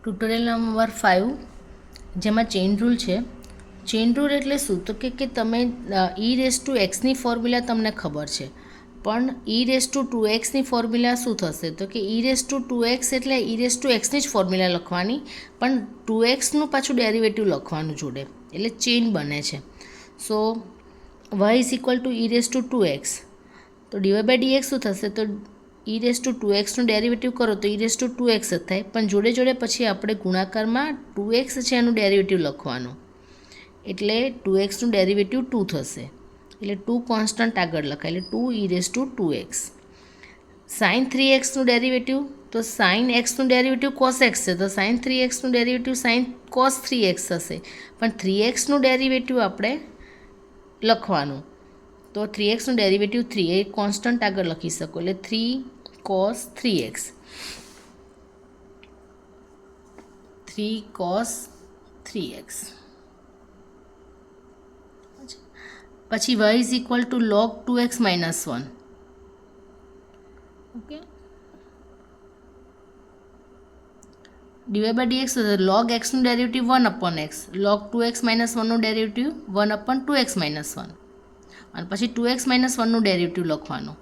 Tutorial number 5 જેમાં chain rule છે. Chain rule એટલે શું તો કે તમે e⁻x ની ફોર્મ્યુલા તમને ખબર છે, પણ e⁻2x ની ફોર્મ્યુલા શું થશે તો કે e⁻2x એટલે e⁻x ની જ ફોર્મ્યુલા લખવાની, પણ 2x નું પાછું ડેરિવેટિવ લખવાનું જોડે, એટલે ચેઇન બને છે. સો y is equal two e⁻2x, તો dy/dx શું થશે તો e⁻2x નું ડેરિવેટિવ કરો તો e⁻2x જ થાય, પણ જોડે જોડે પછી આપણે ગુણાકારમાં 2x છે એનું ડેરિવેટિવ લખવાનું, એટલે 2x નું ડેરિવેટિવ 2 થશે, એટલે 2 કોન્સ્ટન્ટ આગળ લખાય, એટલે 2e⁻2x. sin 3x નું ડેરિવેટિવ તો sin x નું ડેરિવેટિવ cos x છે, તો sin 3x નું ડેરિવેટિવ sin cos 3x થશે, પણ 3x નું ડેરિવેટિવ આપણે લખવાનું, તો 3x નું ડેરિવેટિવ 3 એ કોન્સ્ટન્ટ આગળ લખી શકો, એટલે 3 cos 3x, 3 cos 3x. પછી y is equal two log 2x - 1. Okay, dy/dx log x નું ડેરિવેટિવ 1/x, log 2x - 1 નું ડેરિવેટિવ 1/2x - 1, અને પછી 2x - 1 નું ડેરિવેટિવ લખવાનું,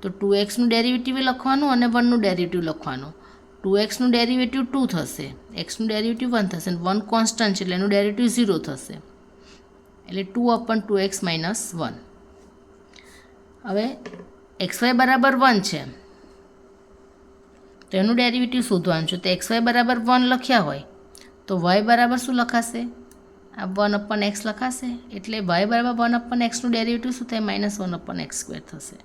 તો 2x નું ડેરિવેટિવ લખવાનું અને 1 નું ડેરિવેટિવ લખવાનું. 2x નું ડેરિવેટિવ 2 થશે, x નું ડેરિવેટિવ 1 થશે, અને 1 કોન્સ્ટન્ટ છે એટલે એનું ડેરિવેટિવ 0 થશે, એટલે 2/2x - 1. હવે xy બરાબર 1 છે તો એનું ડેરિવેટિવ શોધવાનું છે, તો xy બરાબર 1 લખ્યા હોય તો y બરાબર શું લખાશે, આ 1/x લખાશે, એટલે y બરાબર 1/x નું ડેરિવેટિવ શું થાય, -1/x² થશે,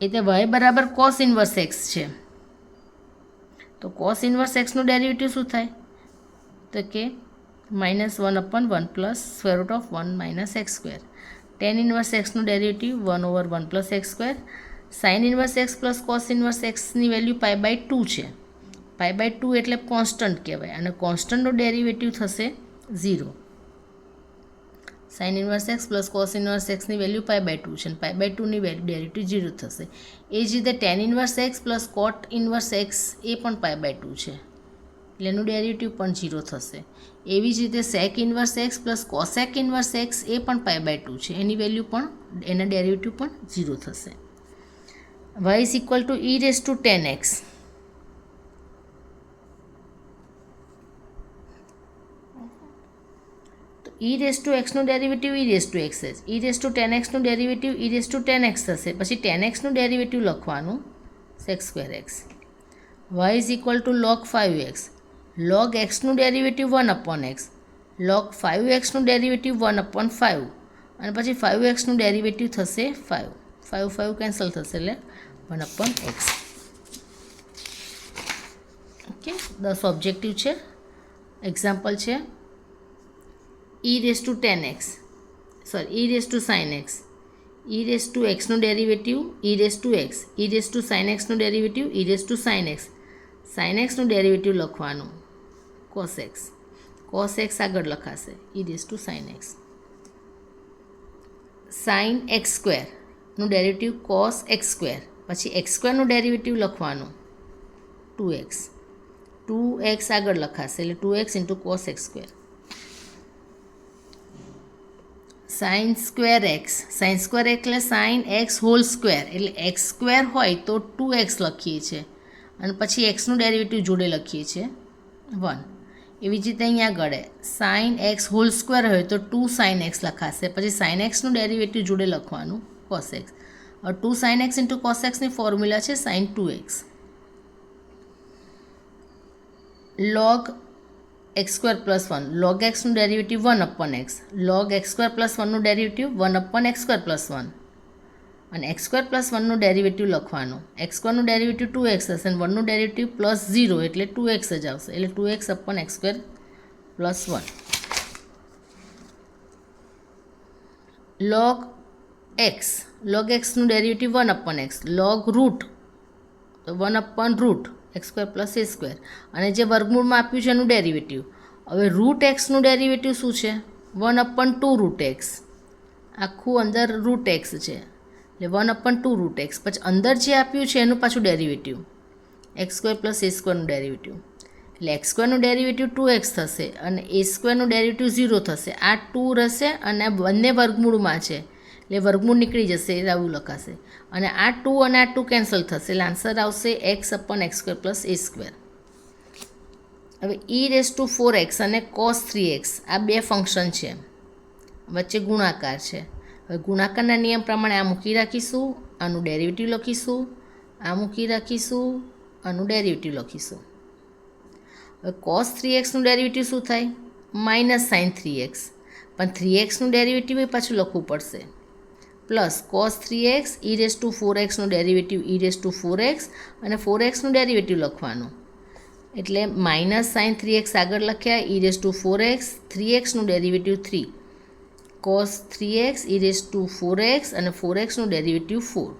એટલે y બરાબર cos ઇન્વર્સ x છે, તો cos ઇન્વર્સ x નું ડેરિવેટિવ શું થાય તો કે -1/1 + √1 - x². tan ઇન્વર્સ x નું derivative 1/1 + x². sin inverse x + cos inverse x ની વેલ્યુ π/2 છે, π/2 એટલે કોન્સ્ટન્ટ કહેવાય, અને કોન્સ્ટન્ટનું ડેરિવેટિવ થશે 0. sin inverse x + cos inverse x ની વેલ્યુ π/2 છે, અને π/2 ની ડેરિવેટિવ 0 થશે. એ જ રીતે tan inverse x + cot inverse x એ પણ π/2 છે, એટલે એનું ડેરિવેટિવ પણ 0 થશે. એવી જ રીતે sec inverse x + cosec inverse x એ પણ π/2 છે, એની વેલ્યુ પણ એના ડેરિવેટિવ પણ 0 થશે. y is equal two e⁻tan x. તો e⁻x નું ડેરિવેટિવ e⁻x છે, e⁻tan x નું ડેરિવેટિવ e⁻tan x થશે, પછી tan x નું ડેરિવેટિવ લખવાનું sec²x. y is equal two log 5x. log x નું ડેરિવેટિવ 1/x, log 5x નું ડેરિવેટિવ 1/5, અને પછી 5x નું ડેરિવેટિવ થશે 5, 5 કેન્સલ થશે, એટલે 1/x. ઓકે, 10 ઓબ્જેક્ટિવ છે. એક્ઝામ્પલ છે e⁻tan x, e⁻sin x, e⁻x નું ડેરિવેટિવ e⁻x, e⁻sin x નું derivative e⁻sin x, sin x નું ડેરિવેટિવ લખવાનું cos x, cos x આગળ લખાશે e⁻sin x. sin x² નું ડેરિવેટિવ cos x², પછી x² નું ડેરિવેટિવ લખવાનું 2x, 2x આગળ લખાશે, એટલે 2x × cos x². sin² x, sin² એટલે sin x હોલ સ્ક્વેર, એટલે x² હોય તો 2x લખીએ છીએ, અને પછી x નું ડેરિવેટિવ જોડે લખીએ છીએ 1. એવી જ રીતે અહીંયા આગળ sin x હોલ સ્ક્વેર હોય તો 2 sin x લખાશે, પછી sin x નું ડેરિવેટિવ જોડે લખવાનું cos x. 2 sin x × cos x ની ફોર્મ્યુલા છે sin 2x. log x² + 1, log x નું ડેરિવેટિવ 1/x, log x² + 1 નું ડેરિવેટિવ 1/x² + 1, અને x² + 1 નું ડેરિવેટિવ લખવાનું, x² નું ડેરિવેટિવ 2x હશે, અને 1 નું ડેરિવેટિવ +0 એટલે 2x જ આવશે, એટલે 2x/x² + 1. log x, log x નું ડેરિવેટિવ 1/x, log રૂટ તો 1/√x² + a², અને જે વર્ગમૂળમાં આપ્યું છે એનું ડેરિવેટિવ. હવે √x નું ડેરિવેટિવ શું છે 1/2√x, આખું અંદર √x છે, એટલે 1/2√x, પછી અંદર જે આપ્યું છે એનું પાછું ડેરિવેટિવ એક્સ સ્ક્વેર પ્લસ એ સ્ક્વેરનું ડેરિવેટિવ, એટલે એક્સ સ્ક્વેરનું ડેરિવેટિવ 2x થશે અને એ સ્ક્વેરનું ડેરિવેટિવ 0 થશે. આ 2 રહેશે અને આ બંને વર્ગમૂળમાં છે એટલે વર્ગમૂળ નીકળી જશે, એટલે આવું લખાશે. અને આ 2 અને આ 2 કેન્સલ થશે એટલે આન્સર આવશે X upon X square plus A square. હવે e⁴x અને cos 3x આ બે ફંક્શન છે, વચ્ચે ગુણાકાર છે. હવે ગુણાકારના નિયમ પ્રમાણે આ મૂકી રાખીશું, આનું ડેરિવેટિવ લખીશું, આ મૂકી રાખીશું, આનું ડેરિવેટિવ લખીશું. હવે cos 3xનું ડેરિવેટિવ શું થાય? માઇનસ સાઇન 3x, પણ 3xનું ડેરિવેટિવ એ પાછું લખવું પડશે, plus cos 3x e⁴xનું derivative e⁴x અને 4xનું ડેરિવેટિવ લખવાનું, એટલે માઇનસ સાઇન 3x આગળ લખ્યા, e⁴x, 3xનું derivative 3, cos 3x e⁴x અને 4xનું ડેરિવેટિવ 4.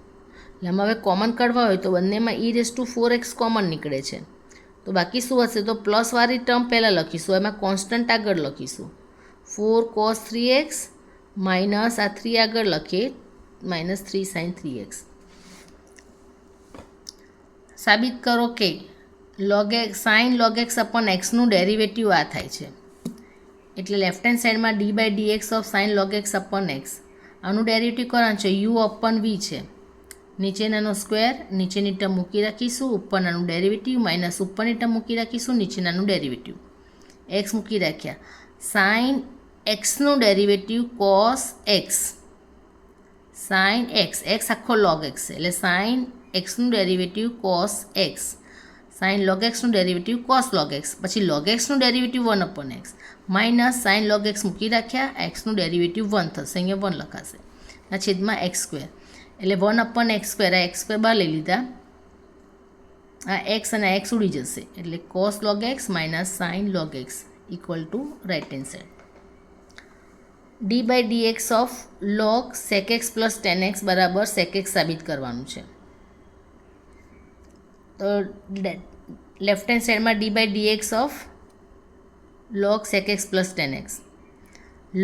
એટલે આમાં હવે કોમન કાઢવા હોય તો બંનેમાં e⁴x કોમન નીકળે છે, તો બાકી શું હશે? તો પ્લસવાળી ટર્મ પહેલાં લખીશું, એમાં કોન્સ્ટન્ટ આગળ લખીશું, 4 cos 3x માઇનસ આ 3 આગળ લખીએ માઇનસ 3 સાઇન 3x. સાબિત કરો કે સાઇન log x અપોન એક્સનું ડેરિવેટિવ આ થાય છે, એટલે લેફ્ટ હેન્ડ સાઈડમાં d/dx of sine log x upon X, આનું ડેરિવેટિવ કરવાનું છે, u અપોન v છે, નીચેનાનો સ્ક્વેર, નીચેની ટર્મ મૂકી રાખીશું, ઉપરનાનું ડેરિવેટિવ માઇનસ ઉપરની ટર્મ મૂકી રાખીશું, નીચેનાનું ડેરિવેટિવ, એક્સ મૂકી રાખ્યા. સાઇન એક્સનું derivative cos X, sine X, X આખો log x છે એટલે સાઇન એક્સનું derivative cos X, sine log xનું ડેરિવેટિવ કોસ log x, પછી log xનું derivative 1 upon X, minus sine log x મૂકી રાખ્યા, એક્સનું ડેરિવેટિવ 1 થશે, અહીંયા 1 લખાશે, આ છેદમાં એક્સ સ્ક્વેર, એટલે 1 અપોન એક્સ સ્ક્વેર, આ એક્સ સ્ક્વેર બહાર લઈ લીધા, આ એક્સ અને એક્સ ઉડી જશે, એટલે cos log x minus sine log x equal to right hand side. d/dx of log sec x plus tan x બરાબર sec x સાબિત કરવાનું છે, તો લેફ્ટ હેન્ડ સાઈડમાં d/dx of log sec x plus tan x,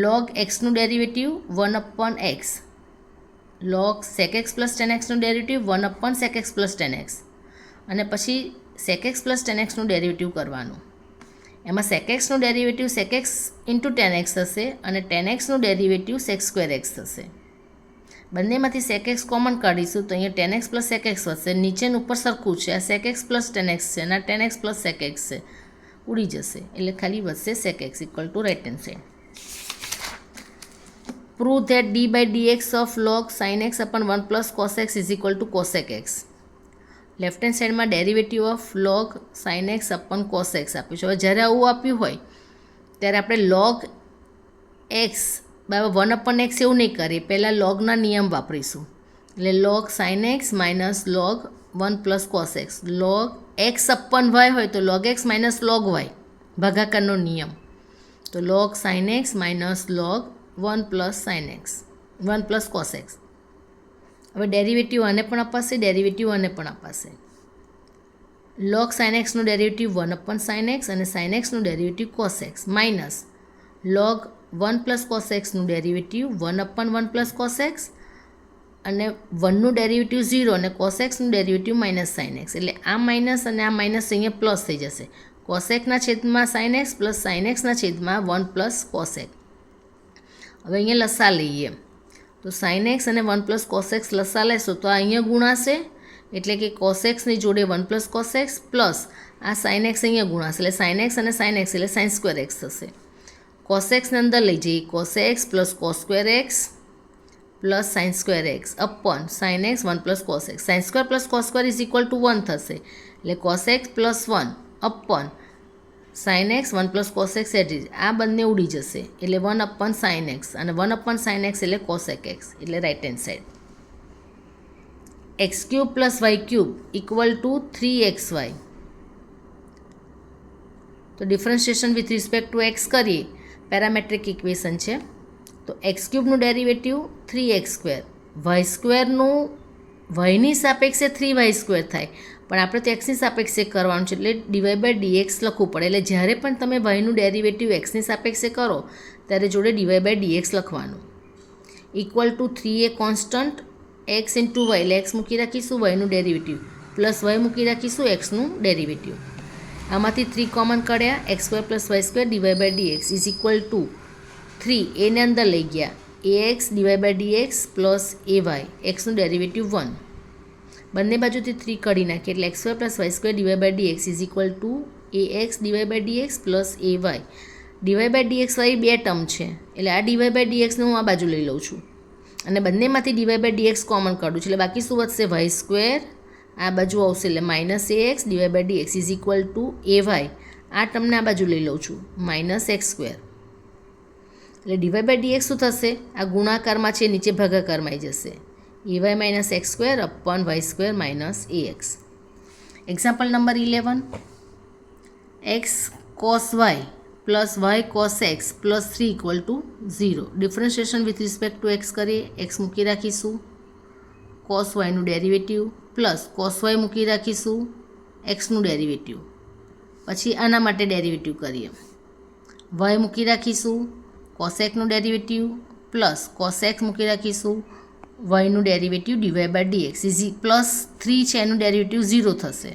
log xનું derivative 1 upon X, log sec x plus tan xનું derivative 1 upon sec x plus tan x, અને પછી sec x પ્લસ tan xનું ડેરિવેટિવ કરવાનું, એમાં sec xનું derivative sec x into tan x થશે અને tan xનું ડેરિવેટિવ sec સ્ક્વેર x થશે. બંનેમાંથી sec x કોમન કાઢીશું તો અહીંયા tan x plus sec x વધશે, નીચેનું ઉપર સરખું છે, આ sec x plus tan x છે અને આ tan x plus sec x છે, ઉડી જશે, એટલે ખાલી વધશે sec x equal to right hand side. Prove that d/dx of log sin x upon 1 plus cos x is equal to cosec x. Left hand સાઈડમાં derivative of log sin x upon cos x આપ્યું છે. હવે જ્યારે આવું આપ્યું હોય ત્યારે આપણે log x બરાબર 1 અપન x એવું નહીં કરીએ, પહેલાં લોગના નિયમ વાપરીશું, એટલે log sin x minus log 1 plus cos x, log x અપન y હોય તો log x minus log y, ભાગાકારનો નિયમ, તો log sin x minus log 1 plus sin x 1 plus cos x. હવે ડેરિવેટિવ આને પણ અપાશે, ડેરિવેટિવ આને પણ અપાશે. log sin x નું ડેરિવેટિવ 1 અપન sin x અને sin x નું derivative cos x minus log 1 plus cos x નું ડેરિવેટિવ 1 અપન 1 પ્લસ cos x અને 1નું ડેરિવેટિવ 0 અને cos x નું ડેરિવેટિવ માઇનસ sin x, એટલે આ માઇનસ અને આ માઇનસ અહીંયા પ્લસ થઈ જશે, cos x ના છેદમાં sin x plus sin x ના છેદમાં 1 પ્લસ cos x. હવે અહીંયા લસા લઈએ તો sin x અને 1 પ્લસ cos x લસા લેશો તો આ અહીંયા ગુણાશે, એટલે કે cos x ની જોડે 1 પ્લસ cos x પ્લસ આ sin x અહીંયા ગુણાશે, એટલે sin x અને sin x એટલે sin સ્ક્વેર x થશે. cos x ને અંદર લઈ જઈએ, cos x plus cos square x plus sin square x upon sin x 1 plus cos x, sin square plus cos square is equal to 1 થશે, એટલે cos x plus 1 upon sin x 1 plus cos x એટ આ બંને ઉડી જશે, એટલે 1 upon sin x અને 1 upon sin x એટલે cosec x, એટલે રાઇટ હેન્ડ સાઈડ. x cube plus y cube equal to 3xy, તો differentiation with respect to x કરીએ, પેરામેટ્રિક ઇક્વેશન છે, તો x ક્યુબનું ડેરિવેટિવ 3x સ્ક્વેર, y સ્ક્વેરનું yની સાપેક્ષે 3y સ્ક્વેર થાય, પણ આપણે તો એક્સની સાપેક્ષે કરવાનું છે એટલે dy/dx લખવું પડે, એટલે જ્યારે પણ તમે yનું ડેરિવેટિવ એક્સની સાપેક્ષે કરો ત્યારે જોડે dy/dx લખવાનું, equal to 3a constant x into y, એટલે x મૂકી રાખીશું, yનું ડેરિવેટિવ પ્લસ વાય મૂકી રાખીશું એક્સનું ડેરિવેટિવ. આમાંથી 3 કોમન કાઢ્યા, X square plus Y square dy by dx is equal to 3 એને અંદર લઈ ગયા, ax dy by dx plus ay એક્સનું ડેરિવેટિવ 1. બંને બાજુથી 3 કાઢી નાખીએ એટલે X square plus Y square dy by dx is equal to ax dy by dx plus ay. Dy by dx વાળી 2 ટર્મ છે એટલે આ ડીવાય બાય ડીએક્સને હું આ બાજુ લઈ લઉં છું અને બંનેમાંથી ડીવાય બાય ડીએક્સ કોમન કાઢું છું એટલે બાકી શું વધશે, વાય સ્ક્વેર આ બાજુ આવશે એટલે minus ax dy by dx is equal to ay. આ ટર્મને આ બાજુ લઈ લઉં છું માઇનસ એક્સ સ્ક્વેર એટલે ડીવાય બાય ડીએક્સ શું થશે, આ ગુણાકારમાં છે નીચે ભાગાકારમાં આવી જશે, ay minus X square upon Y square minus ax. Example number 11, X cos Y plus Y cos x plus 3 equal to 0. Differentiation with respect to X કરીએ, એક્સ મૂકી રાખીશું, કોસ વાયનું ડેરિવેટિવ પ્લસ કોસ વાય મૂકી રાખીશું, એક્સનું derivative. પછી આના માટે derivative કરીએ, વાય મૂકી રાખીશું, કોસેકનું ડેરિવેટિવ પ્લસ કોસેક્સ મૂકી રાખીશું, વાયનું derivative dy by dx is plus 3 છે એનું ડેરિવેટિવ 0 થશે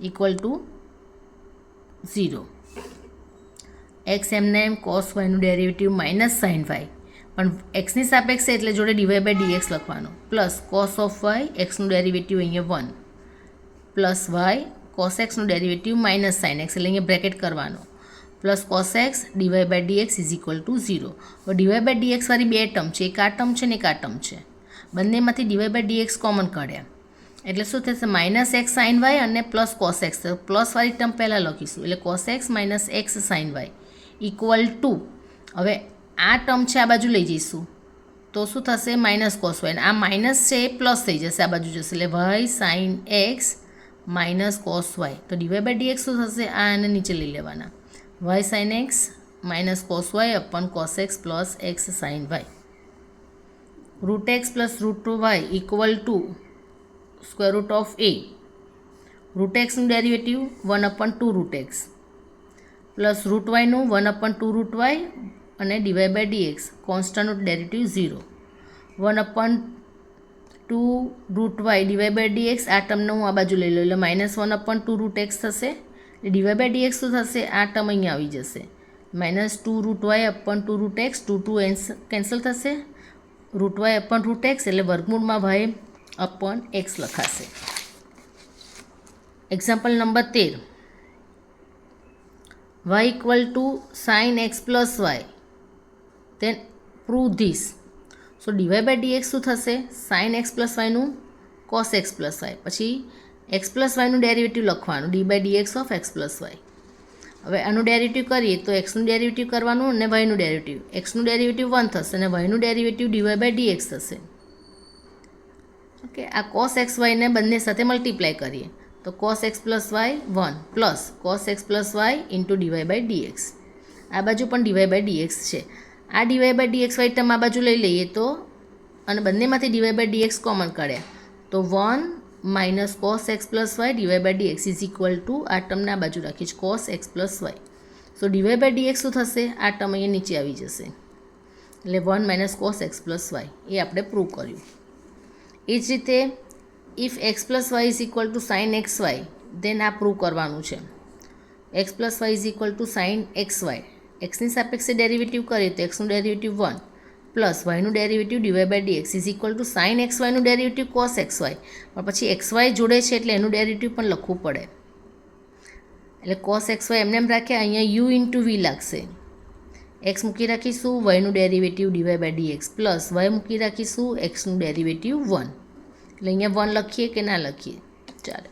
ઇક્વલ ટુ 0. એક્સ એમને એમ કોસ વાયનું ડેરિવેટિવ માઇનસ સાઇન વાય પણ એક્સની સાપેક્ષે એટલે જોડે ડીવાય બાય ડીએક્સ લખવાનો પ્લસ કોસ ઓફ વાય એક્સનું ડેરિવેટિવ અહીંયા 1 પ્લસ વાય કોસ એક્સનું ડેરિવેટિવ માઇનસ સાઇન એક્સ એટલે અહીંયા બ્રેકેટ કરવાનો plus cos X dy by dx is equal to 0. હવે ડીવાય બાય ડીએક્સ વાળી 2 ટર્મ છે, એક આ ટર્મ છે ને એક આ ટર્મ છે, બંનેમાંથી ડીવાય બાય ડીએક્સ કોમન કાઢ્યા એટલે શું થશે, માઇનસ એક્સ સાઇન વાય અને પ્લસ કોસ એક્સ. પ્લસવાળી ટર્મ પહેલાં લખીશું એટલે cos X minus X sine Y equal to, હવે આ ટર્મ છે આ બાજુ લઈ જઈશું તો શું થશે, માઇનસ કોસ વાય, આ માઇનસ છે એ પ્લસ થઈ જશે, આ બાજુ જશે એટલે y sine x minus cos y. તો ડીવાય બાય ડીએક્સ શું થશે, આ એને નીચે લઈ લેવાના, y sine x minus cos y upon cos x plus x sine y. Root x plus root y equal to square root of a. Root એક્સનું derivative 1/2 root x plus root વાયનું 1/2 root Y અને dy by dx કોન્સ્ટન્ટનું derivative 0. 1/2 root y dy by dx આ ટર્મને હું આ બાજુ લઈ લઉં એટલે માઇનસ 1/2 રૂટ એક્સ થશે એટલે ડીવાય બાય ડીએક્સ શું થશે, આ ટર્મ અહીંયા આવી જશે minus 2 root y upon 2 root x, 2 cancel થશે, root y upon root x એટલે વર્ગમૂળમાં વાય અપન એક્સ લખાશે. Example number 13, y equal to sine x plus y then prove this. So dy by dx શું થશે, sine x plus વાયનું cos x plus y, પછી x plus વાયનું derivative લખવાનું d by dx of x plus y. હવે આનું derivative કરીએ તો એક્સનું ડેરિવેટિવ કરવાનું અને વાયનું ડેરિવેટિવ, એક્સનું ડેરિવેટિવ 1 થશે અને વાયનું ડેરિવેટિવ ડીવાય બાય ડીએક્સ થશે. ઓકે, આ કોસ એક્સ વાયને બંને સાથે મલ્ટીપ્લાય કરીએ તો cos x plus Y 1 plus cos x plus Y into dy by dx. આ બાજુ પણ ડીવાય બાય ડીએક્સ છે, આ dy by dx Y term આ બાજુ લઈ લઈએ તો અને બંનેમાંથી ડીવાય બાય ડીએક્સ કોમન કાઢ્યા તો 1 minus cos x plus Y dy by dx is equal to આ ટર્મને આ બાજુ રાખીશ cos x plus Y. So dy by dx શું થશે, આ ટર્મ અહીંયા નીચે આવી જશે એટલે 1 minus cos x plus y એ આપણે પ્રૂવ કર્યું. એ જ રીતે if x plus y is equal to sine x y then આ પ્રૂવ કરવાનું છે. X plus y is equal to sine x y, એક્સની સાપેક્ષે ડેરિવેટિવ કરીએ તો એક્સનું ડેરિવેટિવ 1 પ્લસ વાયનું derivative dy by dx is equal to sine x વાયનું ડેરિવેટિવ કોસ એક્સ વાય, પણ પછી એક્સ વાય જોડે છે એટલે એનું ડેરિવેટિવ પણ લખવું પડે એટલે કોસ એક્સ વાય એમને એમ રાખ્યા, અહીંયા યુ ઇન્ટુ વી લાગશે, એક્સ મૂકી રાખીશું, વાયનું derivative dy by dx plus y મૂકી રાખીશું, એક્સનું ડેરિવેટિવ 1 એટલે અહીંયા 1 લખીએ કે ના લખીએ ચાલે.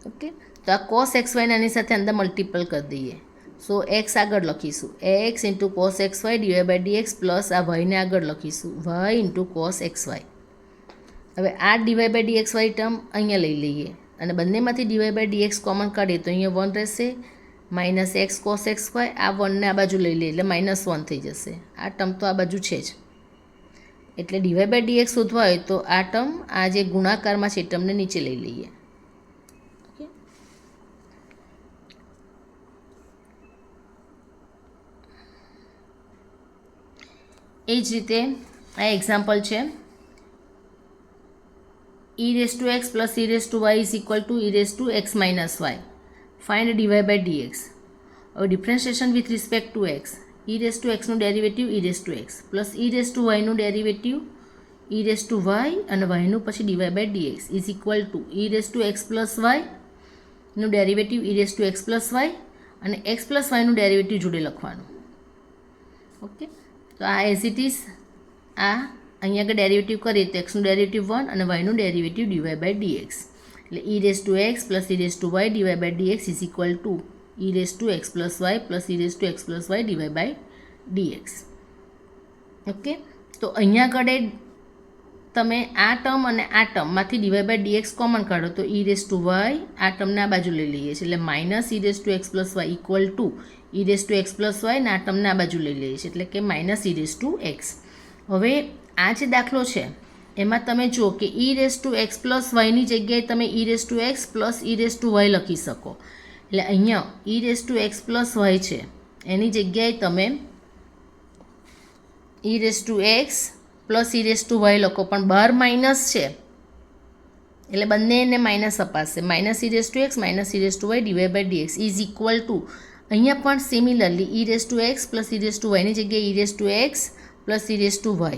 ઓકે, તો આ કોસ એક્સ વાયને આની સાથે અંદર મલ્ટિપલ કરી દઈએ સો એક્સ આગળ લખીશું X into cos x Y dy by dx plus આ વાયને આગળ લખીશું Y into cos x Y. હવે આ dy by dx Y term અહીંયા લઈ લઈએ અને બંનેમાંથી ડીવાય બાય ડીએક્સ કોમન કાઢીએ તો અહીંયા 1 રહેશે minus X cos x Y, આ 1ને આ બાજુ લઈ લઈએ એટલે માઇનસ 1 થઈ જશે, આ ટર્મ તો આ બાજુ છે જ એટલે ડીવાય બાય ડીએક્સ શોધવા હોય તો આ ટર્મ આ જે ગુણાકારમાં છે એ ટર્મને નીચે લઈ લઈએ. એ જ રીતે આ એક્ઝામ્પલ છે e raised to x plus e raised to y is equal to e raised to x minus y. Find dy by dx. હવે differentiation with respect to x, e raised to x નું derivative e raised to x plus e raised to y નું derivative e raised to y અને y નું પછી dy by dx is equal to e raised to x plus y નું derivative e raised to x plus y અને x plus વાયનું derivative જોડે લખવાનું. Okay, તો આ એઝ ઇટ ઇઝ આ અહીંયા આગળ ડેરિવેટિવ કરીએ તો એક્સનું ડેરિવેટિવ 1 અને વાયનું ડેરિવેટિવ ડીવાય બાય ડીએક્સ, એટલે e raised to x plus e raised to y dy by dx is equal to e raised to x plus y plus e raised to x plus y dy by dx. Okay, તો અહીંયા આગળ તમે આ term અને આ ટર્મમાંથી dy by dx common કાઢો તો e raised to y આ ટર્મને આ બાજુ લઈ લઈએ છીએ, એટલે minus e raised to x plus Y equal to e raised to x plus Y ને આ ટર્મને આ બાજુ લઈ લઈએ છીએ, એટલે કે minus e raised to x. હવે આ જે દાખલો છે એમાં તમે જુઓ કે e raised to x plus વાયની જગ્યાએ તમે e raised to x plus e raised to y લખી શકો. એટલે અહીંયા e raised to x plus y છે એની જગ્યાએ તમે e raised to x plus e raised to y લખો, પણ બહાર માઇનસ છે એટલે બંનેને માઇનસ અપાશે. Minus e raised to x minus e raised to y dy by dx is equal to અહીંયા પણ similarly e raised to x plus e raised to y ની જગ્યાએ e raised to x plus e raised to y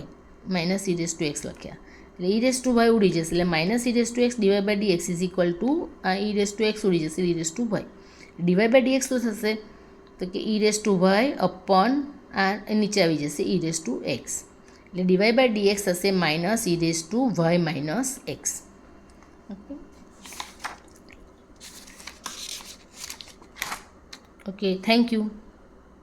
minus e raised to x લખ્યા, એટલે e raised to y ઉડી જશે, એટલે minus e raised to x dy by dx is equal to આ e raised to x ઉડી જશે e raised to y. Dy by dx શું થશે તો કે e raised to y upon આ નીચે આવી જશે e raised to x, એટલે ડીવાય બાય ડીએક્સ થશે minus e raised to y minus x. Okay, thank you.